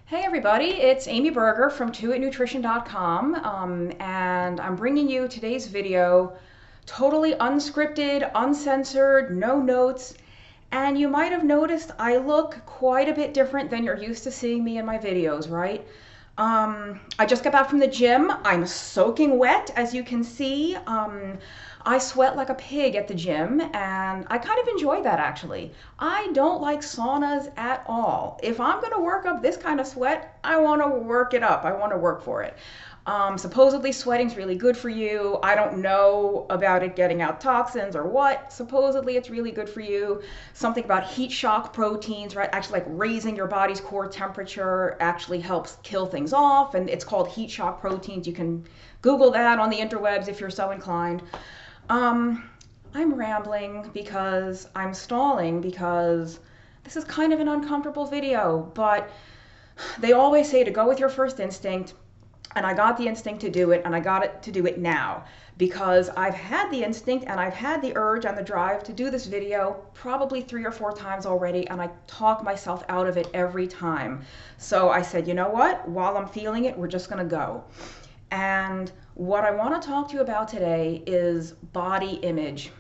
Hey everybody, it's Amy Berger from toitnutrition.com, and I'm bringing you today's video totally unscripted, uncensored, no notes, and you might have noticed I look quite a bit different than you're used to seeing me in my videos, right? I just got back from the gym. I'm soaking wet, as you can see. I sweat like a pig at the gym, and I kind of enjoy that actually. I don't like saunas at all. If I'm going to work up this kind of sweat, I want to work it up. I want to work for it. Supposedly sweating's really good for you. I don't know about it getting out toxins or what. Supposedly it's really good for you. Something about heat shock proteins, right? Actually, like raising your body's core temperature actually helps kill things off, and it's called heat shock proteins. You can Google that on the interwebs if you're so inclined. I'm rambling because I'm stalling because this is kind of an uncomfortable video, but they always say to go with your first instinct, and I got the instinct to do it, and I got it to do it now because I've had the instinct and I've had the urge and the drive to do this video probably 3 or 4 times already, and I talk myself out of it every time. So I said, you know what? While I'm feeling it, we're just going to go. And what I want to talk to you about today is body image.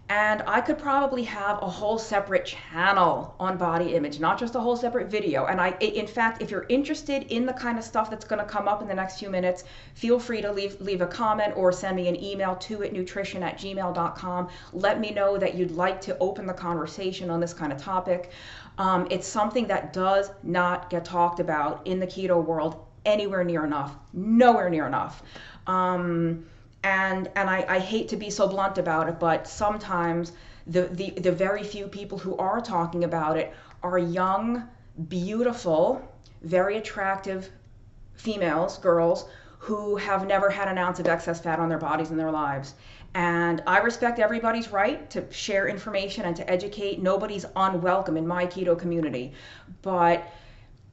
And I could probably have a whole separate channel on body image, not just a whole separate video. And in fact, if you're interested in the kind of stuff that's going to come up in the next few minutes, feel free to leave a comment or send me an email to nutrition@gmail.com. Let me know that you'd like to open the conversation on this kind of topic. It's something that does not get talked about in the keto world anywhere near enough, nowhere near enough. And I hate to be so blunt about it, but sometimes the very few people who are talking about it are young, beautiful, very attractive females, girls, who have never had an ounce of excess fat on their bodies in their lives. And I respect everybody's right to share information and to educate. Nobody's unwelcome in my keto community. But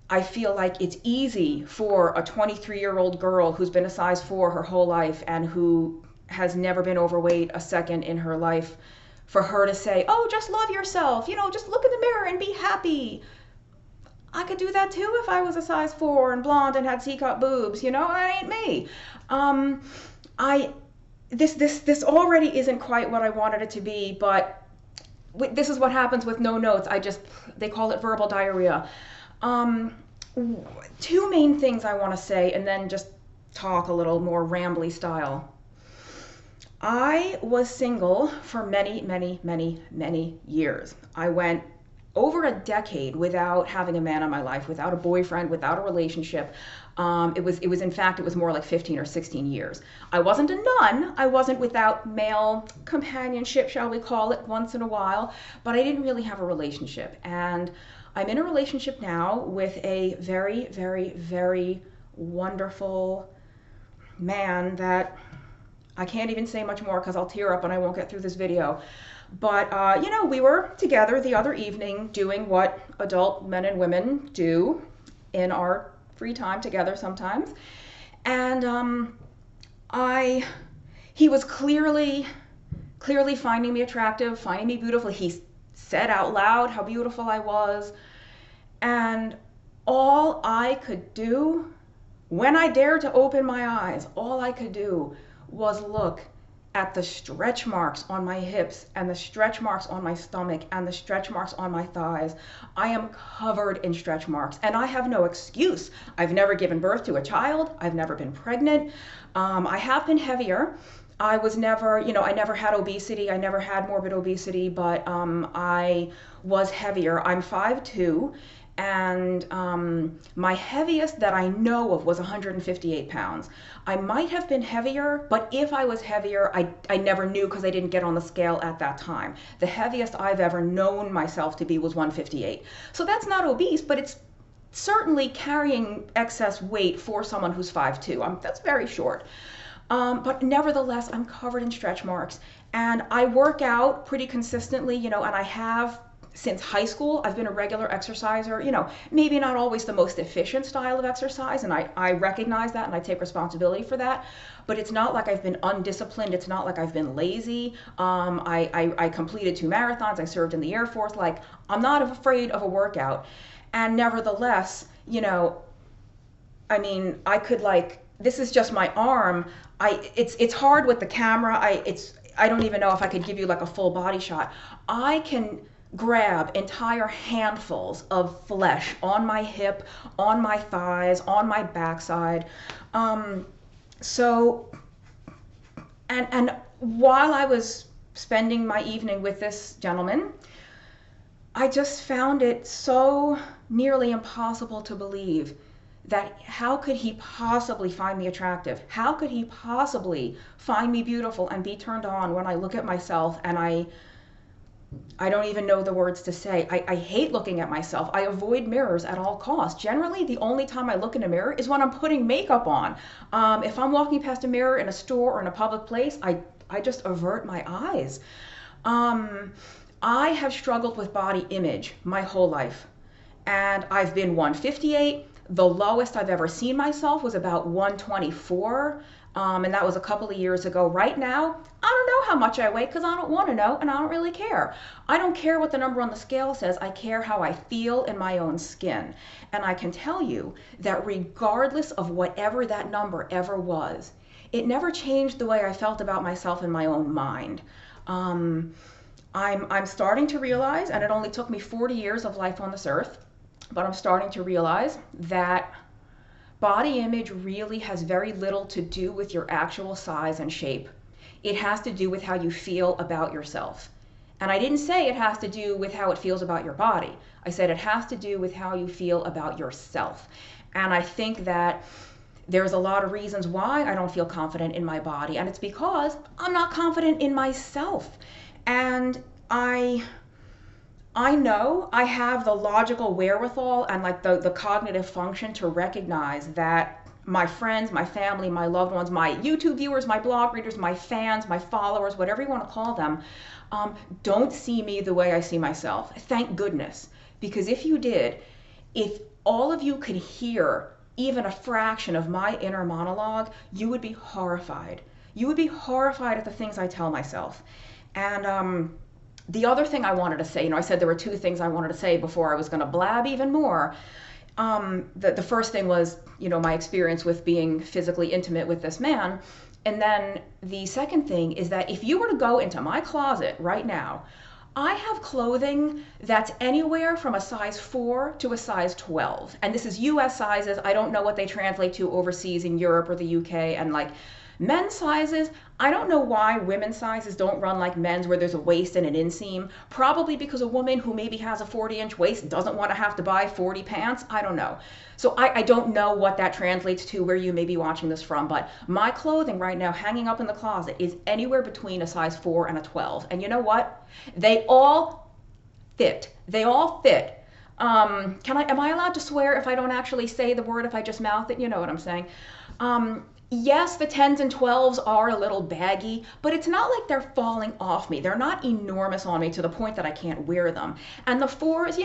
I feel like it's easy for a 23-year-old girl who's been a size 4 her whole life and who has never been overweight a second in her life for her to say, oh, just love yourself, just look in the mirror and be happy. I could do that too if I was a size 4 and blonde and had C-cup boobs, that ain't me. This already isn't quite what I wanted it to be, but this is what happens with no notes. They call it verbal diarrhea. Two main things I want to say, and then just talk a little more rambly style. I was single for many, many, many, many years. I went over a decade without having a man in my life, without a boyfriend, without a relationship. It was more like 15 or 16 years. I wasn't a nun. I wasn't without male companionship, shall we call it, once in a while, but I didn't really have a relationship. And I'm in a relationship now with a very, very, very wonderful man that I can't even say much more because I'll tear up and I won't get through this video. But, we were together the other evening doing what adult men and women do in our free time together sometimes. And he was clearly finding me attractive, finding me beautiful. He said out loud how beautiful I was. And all I could do, when I dared to open my eyes, all I could do was look at the stretch marks on my hips and the stretch marks on my stomach and the stretch marks on my thighs. I am covered in stretch marks, and I have no excuse. I've never given birth to a child. I've never been pregnant. I have been heavier. I was never, I never had obesity. I never had morbid obesity, but I was heavier. I'm 5'2", and my heaviest that I know of was 158 pounds. I might have been heavier, but if I was heavier, I never knew because I didn't get on the scale at that time. The heaviest I've ever known myself to be was 158. So that's not obese, but it's certainly carrying excess weight for someone who's 5'2". That's very short. But nevertheless, I'm covered in stretch marks, and I work out pretty consistently, and I have since high school. I've been a regular exerciser, maybe not always the most efficient style of exercise, and I recognize that and I take responsibility for that, but it's not like I've been undisciplined. It's not like I've been lazy. I completed 2 marathons. I served in the Air Force. Like, I'm not afraid of a workout. And nevertheless, I mean, I could like, this is just my arm. It's hard with the camera. I don't even know if I could give you like a full body shot. I can grab entire handfuls of flesh on my hip, on my thighs, on my backside. So, and while I was spending my evening with this gentleman, I just found it so nearly impossible to believe that how could he possibly find me attractive? How could he possibly find me beautiful and be turned on when I look at myself and I don't even know the words to say. I hate looking at myself. I avoid mirrors at all costs. Generally, the only time I look in a mirror is when I'm putting makeup on. If I'm walking past a mirror in a store or in a public place, I just avert my eyes. I have struggled with body image my whole life. And I've been 158. The lowest I've ever seen myself was about 124. And that was a couple of years ago. Right now, I don't know how much I weigh because I don't want to know and I don't really care. I don't care what the number on the scale says. I care how I feel in my own skin. And I can tell you that regardless of whatever that number ever was, it never changed the way I felt about myself in my own mind. I'm starting to realize, and it only took me 40 years of life on this earth, but I'm starting to realize that body image really has very little to do with your actual size and shape. It has to do with how you feel about yourself. And I didn't say it has to do with how it feels about your body. I said it has to do with how you feel about yourself. And I think that there's a lot of reasons why I don't feel confident in my body, and it's because I'm not confident in myself. And I know I have the logical wherewithal and like the cognitive function to recognize that my friends, my family, my loved ones, my YouTube viewers, my blog readers, my fans, my followers, whatever you want to call them, don't see me the way I see myself. Thank goodness. Because if you did, if all of you could hear even a fraction of my inner monologue, you would be horrified. You would be horrified at the things I tell myself. And the other thing I wanted to say, I said there were two things I wanted to say before I was going to blab even more. The first thing was, my experience with being physically intimate with this man. And then the second thing is that if you were to go into my closet right now, I have clothing that's anywhere from a size 4 to a size 12. And this is US sizes. I don't know what they translate to overseas in Europe or the UK. And like men's sizes, I don't know why women's sizes don't run like men's where there's a waist and an inseam. Probably because a woman who maybe has a 40-inch waist doesn't want to have to buy 40 pants. I don't know. So I don't know what that translates to where you may be watching this from, but my clothing right now hanging up in the closet is anywhere between a size 4 and a 12. And you know what? They all fit. They all fit. Am I allowed to swear if I don't actually say the word, if I just mouth it? You know what I'm saying. Yes, the 10s and 12s are a little baggy, but it's not like they're falling off me. They're not enormous on me to the point that I can't wear them. And the 4s,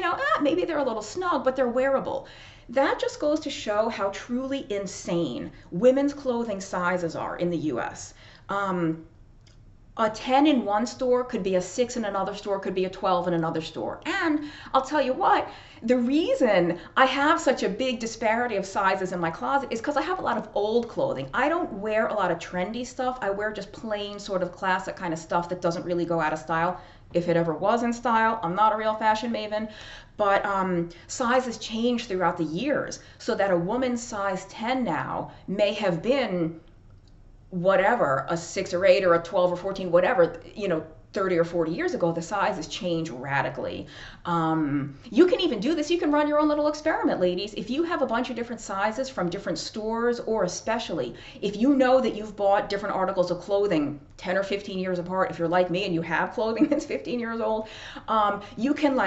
maybe they're a little snug, but they're wearable. That just goes to show how truly insane women's clothing sizes are in the US. A 10 in one store could be a 6 in another store, could be a 12 in another store. And I'll tell you what, the reason I have such a big disparity of sizes in my closet is because I have a lot of old clothing. I don't wear a lot of trendy stuff. I wear just plain sort of classic kind of stuff that doesn't really go out of style. If it ever was in style, I'm not a real fashion maven, but sizes change throughout the years so that a woman's size 10 now may have been whatever, a 6 or 8 or a 12 or 14, whatever, 30 or 40 years ago. The sizes change radically. You can even do this. You can run your own little experiment, ladies. If you have a bunch of different sizes from different stores, or especially if you know that you've bought different articles of clothing 10 or 15 years apart, if you're like me and you have clothing that's 15 years old, you can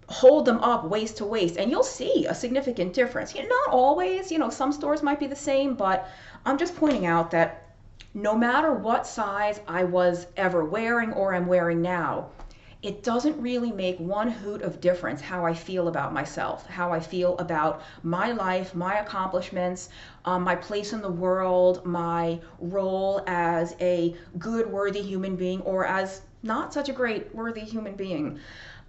hold them up waist to waist and you'll see a significant difference. Not always, some stores might be the same, but I'm just pointing out that no matter what size I was ever wearing or am wearing now, it doesn't really make one hoot of difference how I feel about myself, how I feel about my life, my accomplishments, my place in the world, my role as a good, worthy human being or as not such a great, worthy human being.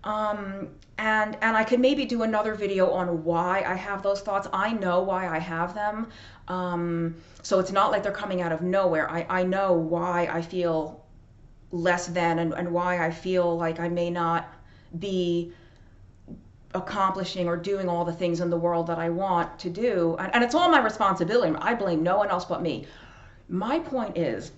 And I could maybe do another video on why I have those thoughts. I know why I have them. So it's not like they're coming out of nowhere. I know why I feel less than, and why I feel like I may not be accomplishing or doing all the things in the world that I want to do. And it's all my responsibility. I blame no one else but me. My point is,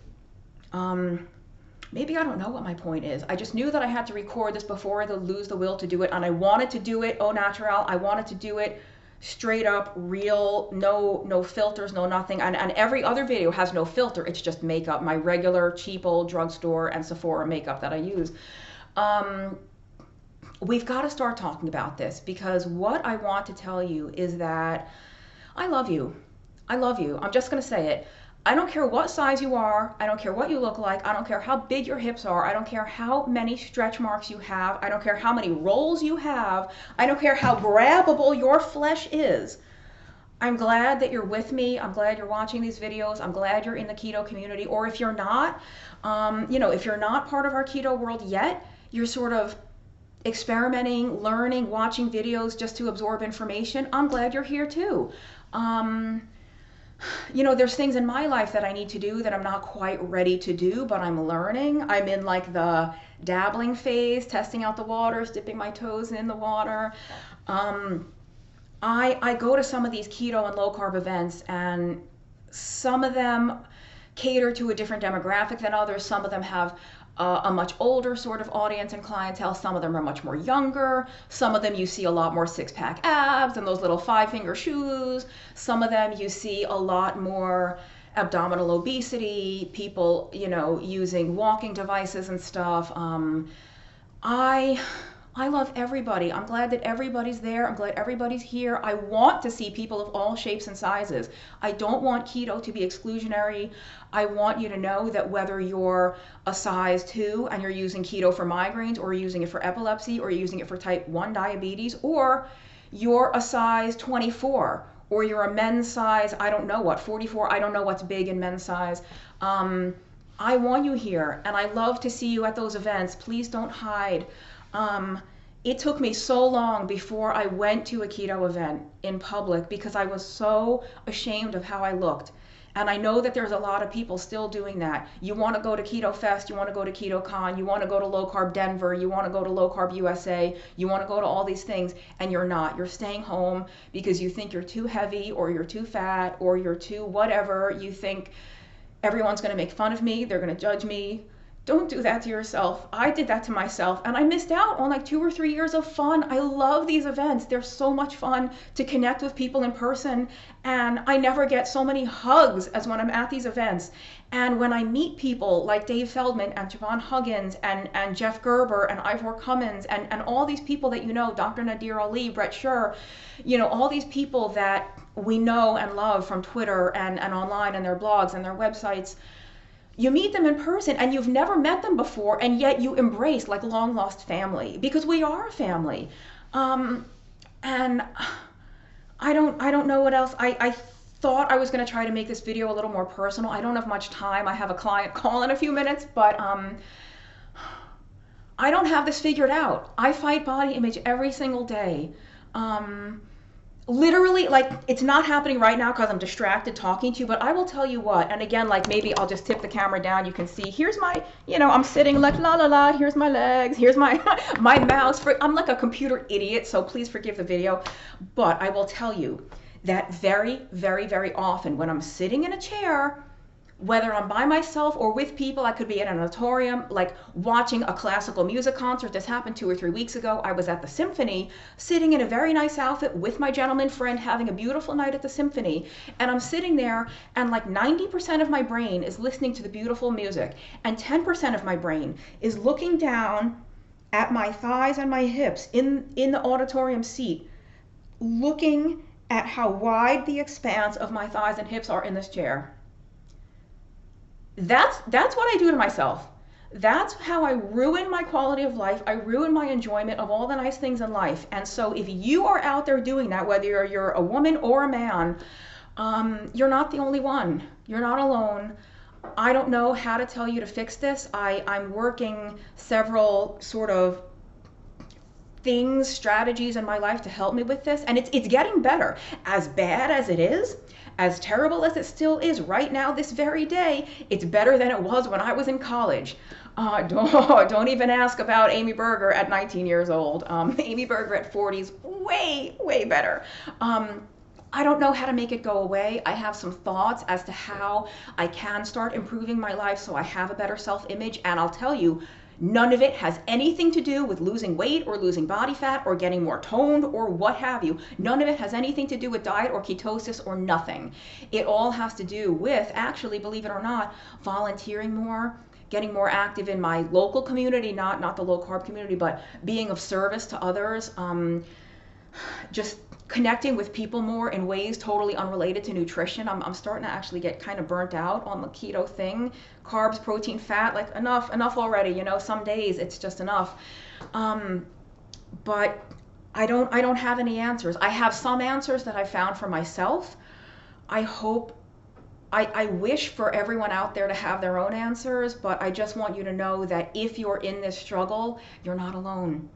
maybe I don't know what my point is. I just knew that I had to record this before I lose the will to do it, and I wanted to do it au naturel. I wanted to do it straight up, real, no filters, no nothing. And every other video has no filter. It's just makeup, my regular cheap old drugstore and Sephora makeup that I use. We've got to start talking about this, because what I want to tell you is that I love you. I love you. I'm just going to say it. I don't care what size you are. I don't care what you look like. I don't care how big your hips are. I don't care how many stretch marks you have. I don't care how many rolls you have. I don't care how grabbable your flesh is. I'm glad that you're with me. I'm glad you're watching these videos. I'm glad you're in the keto community. Or if you're not, if you're not part of our keto world yet, you're sort of experimenting, learning, watching videos just to absorb information. I'm glad you're here too. There's things in my life that I need to do that I'm not quite ready to do, but I'm learning. I'm in like the dabbling phase, testing out the waters, dipping my toes in the water. I go to some of these keto and low carb events, and some of them cater to a different demographic than others. Some of them have a much older sort of audience and clientele. Some of them are much more younger. Some of them you see a lot more six-pack abs and those little five-finger shoes. Some of them you see a lot more abdominal obesity, people, using walking devices and stuff. I love everybody. I'm glad that everybody's there. I'm glad everybody's here. I want to see people of all shapes and sizes. I don't want keto to be exclusionary. I want you to know that whether you're a size 2 and you're using keto for migraines, or you're using it for epilepsy, or you're using it for type 1 diabetes, or you're a size 24, or you're a men's size, I don't know what, 44, I don't know what's big in men's size. I want you here, and I love to see you at those events. Please don't hide. It took me so long before I went to a keto event in public, because I was so ashamed of how I looked. And I know that there's a lot of people still doing that. You want to go to Keto Fest, you want to go to Keto Con, you want to go to Low Carb Denver, you want to go to Low Carb USA, you want to go to all these things, and you're not. You're staying home because you think you're too heavy, or you're too fat, or you're too whatever. You think everyone's going to make fun of me, they're going to judge me. Don't do that to yourself. I did that to myself, and I missed out on like 2 or 3 years of fun. I love these events. They're so much fun to connect with people in person, and I never get so many hugs as when I'm at these events. And when I meet people like Dave Feldman and Javon Huggins and Jeff Gerber and Ivor Cummins and all these people that Dr. Nadir Ali, Brett Scher, all these people that we know and love from Twitter and online and their blogs and their websites. You meet them in person, and you've never met them before, and yet you embrace like long lost family, because we are a family. And I don't know what else. I thought I was going to try to make this video a little more personal. I don't have much time. I have a client call in a few minutes, but I don't have this figured out. I fight body image every single day. Literally, like, it's not happening right now because I'm distracted talking to you, but I will tell you what, and again, like, maybe I'll just tip the camera down, you can see, here's my, I'm sitting like, la la la, here's my legs, here's my, my mouse, I'm like a computer idiot, so please forgive the video, but I will tell you that very, very, very often when I'm sitting in a chair, whether I'm by myself or with people, I could be in an auditorium, like watching a classical music concert. This happened 2 or 3 weeks ago. I was at the symphony, sitting in a very nice outfit with my gentleman friend, having a beautiful night at the symphony. And I'm sitting there, and like 90% of my brain is listening to the beautiful music, and 10% of my brain is looking down at my thighs and my hips in the auditorium seat, looking at how wide the expanse of my thighs and hips are in this chair. That's what I do to myself. That's how I ruin my quality of life. I ruin my enjoyment of all the nice things in life. And so if you are out there doing that, whether you're a woman or a man, you're not the only one. You're not alone. I don't know how to tell you to fix this. I'm working several sort of things, strategies in my life to help me with this, and it's getting better. As bad as it is, as terrible as it still is right now, this very day, it's better than it was when I was in college. Don't even ask about Amy Berger at 19 years old. Amy Berger at 40 is way better. I don't know how to make it go away. I have some thoughts as to how I can start improving my life so I have a better self-image, and I'll tell you, none of it has anything to do with losing weight or losing body fat or getting more toned or what have you. None of it has anything to do with diet or ketosis or nothing. It all has to do with, actually, believe it or not, volunteering more, getting more active in my local community, not the low carb community, but being of service to others, just connecting with people more in ways totally unrelated to nutrition. I'm starting to actually get kind of burnt out on the keto thing. Carbs, protein, fat, like enough already, you know, some days it's just enough. But I don't have any answers. I have some answers that I found for myself. I wish for everyone out there to have their own answers, but I just want you to know that if you're in this struggle, you're not alone.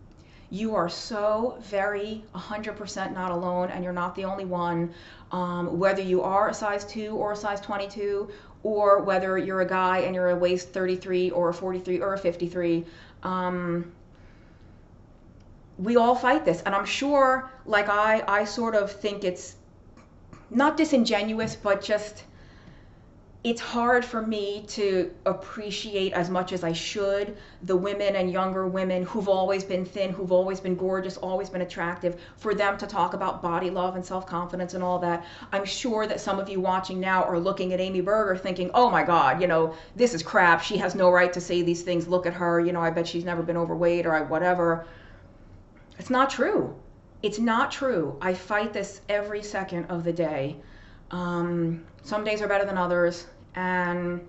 You are so very 100% not alone, and you're not the only one. Whether you are a size 2 or a size 22, or whether you're a guy and you're a waist 33 or a 43 or a 53, we all fight this. And I'm sure, like I sort of think it's not disingenuous, but just, it's hard for me to appreciate as much as I should the women and younger women who've always been thin, who've always been gorgeous, always been attractive, for them to talk about body love and self-confidence and all that. I'm sure that some of you watching now are looking at Amy Berger thinking, oh my God, you know, this is crap. She has no right to say these things. Look at her. You know, I bet she's never been overweight or whatever. It's not true. It's not true. I fight this every second of the day. Some days are better than others, and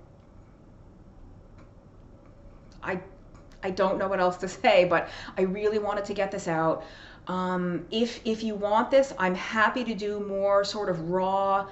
I don't know what else to say, but I really wanted to get this out. If you want this, I'm happy to do more sort of raw,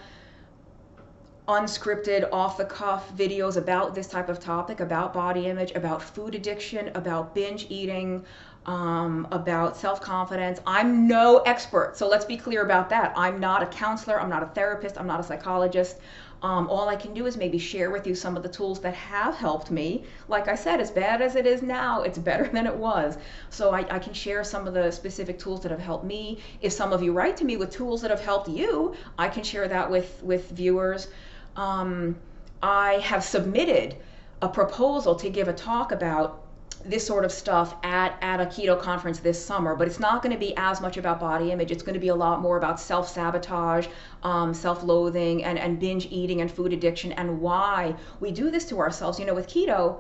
unscripted, off-the-cuff videos about this type of topic, about body image, about food addiction, about binge eating, about self-confidence. I'm no expert, so let's be clear about that. I'm not a counselor, I'm not a therapist, I'm not a psychologist. All I can do is maybe share with you some of the tools that have helped me. Like I said, as bad as it is now, it's better than it was. So I can share some of the specific tools that have helped me. If some of you write to me with tools that have helped you, I can share that with viewers. I have submitted a proposal to give a talk about this sort of stuff at a keto conference this summer, but it's not going to be as much about body image. It's going to be a lot more about self-sabotage, self-loathing, and binge eating and food addiction, and why we do this to ourselves. You know, with keto,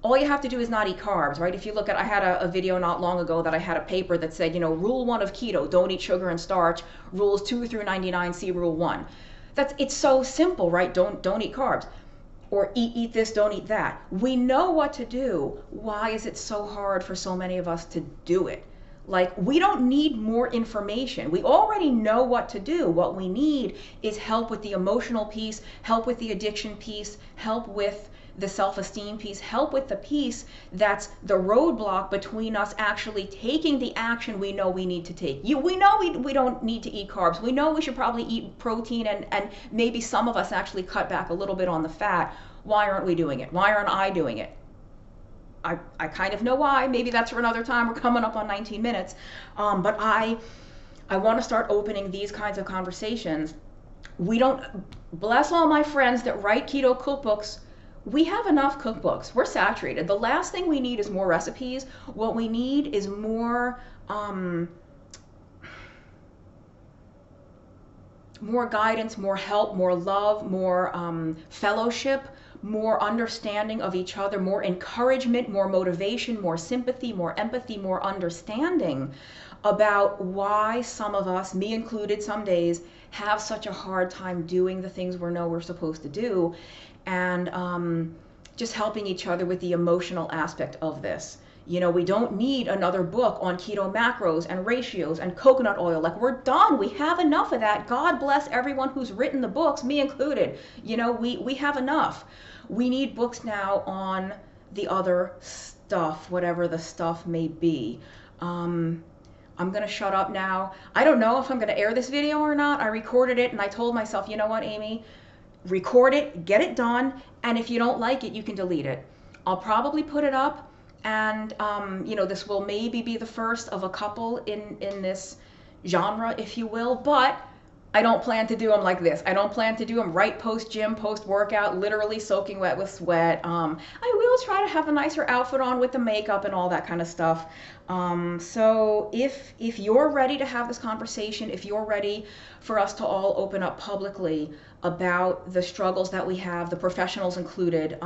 all you have to do is not eat carbs, right? If you look at, I had a video not long ago that I had a paper that said, you know, rule 1 of keto, don't eat sugar and starch. Rules 2 through 99, see rule 1. It's so simple, right? Don't eat carbs. Or eat this, don't eat that. We know what to do. Why is it so hard for so many of us to do it? Like, we don't need more information. We already know what to do. What we need is help with the emotional piece, help with the addiction piece, help with the self-esteem piece, help with the piece that's the roadblock between us actually taking the action we know we need to take. We know we don't need to eat carbs. We know we should probably eat protein, and maybe some of us actually cut back a little bit on the fat. Why aren't we doing it? Why aren't I doing it? I kind of know why. Maybe that's for another time. We're coming up on 19 minutes. But I want to start opening these kinds of conversations. We don't, bless all my friends that write keto cookbooks, we have enough cookbooks. We're saturated. The last thing we need is more recipes. What we need is more guidance, more help, more love, more fellowship, more understanding of each other, more encouragement, more motivation, more sympathy, more empathy, more understanding about why some of us, me included some days, have such a hard time doing the things we know we're supposed to do, and just helping each other with the emotional aspect of this. You know, we don't need another book on keto macros and ratios and coconut oil. Like, we're done. We have enough of that. God bless everyone who's written the books, me included. You know, we have enough. We need books now on the other stuff, whatever the stuff may be. I'm gonna shut up now. I don't know if I'm gonna air this video or not. I recorded it and I told myself, you know what, Amy, record it, get it done, and if you don't like it, you can delete it. I'll probably put it up, and you know, this will maybe be the first of a couple in this genre, if you will, but I don't plan to do them like this. I don't plan to do them right post gym, post workout, literally soaking wet with sweat. I will try to have a nicer outfit on with the makeup and all that kind of stuff. So if you're ready to have this conversation, if you're ready for us to all open up publicly about the struggles that we have, the professionals included,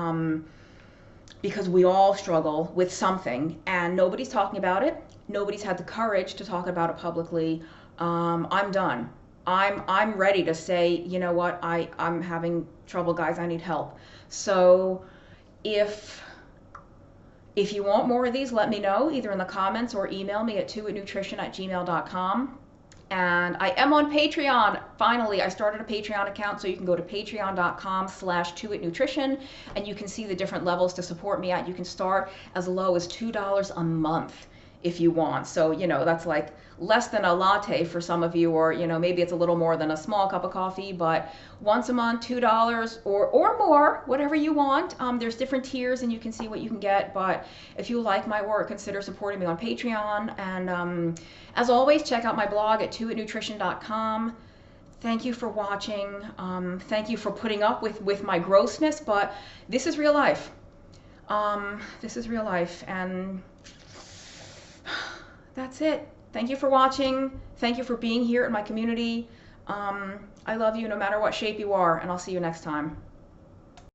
because we all struggle with something and nobody's talking about it. Nobody's had the courage to talk about it publicly. I'm done. I'm ready to say, you know what, I'm having trouble, guys, I need help. So if you want more of these, let me know, either in the comments or email me at 2itnutrition@gmail.com. And I am on Patreon. Finally, I started a Patreon account, so you can go to patreon.com/2itnutrition, and you can see the different levels to support me at. You can start as low as $2 a month if you want. So, you know, that's like less than a latte for some of you, or, you know, maybe it's a little more than a small cup of coffee, but once a month, $2 or more, whatever you want. There's different tiers and you can see what you can get, but if you like my work, consider supporting me on Patreon. And as always, check out my blog at 2itnutrition.com. Thank you for watching. Thank you for putting up with my grossness, but this is real life. This is real life, and that's it. Thank you for watching. Thank you for being here in my community. I love you no matter what shape you are, and I'll see you next time.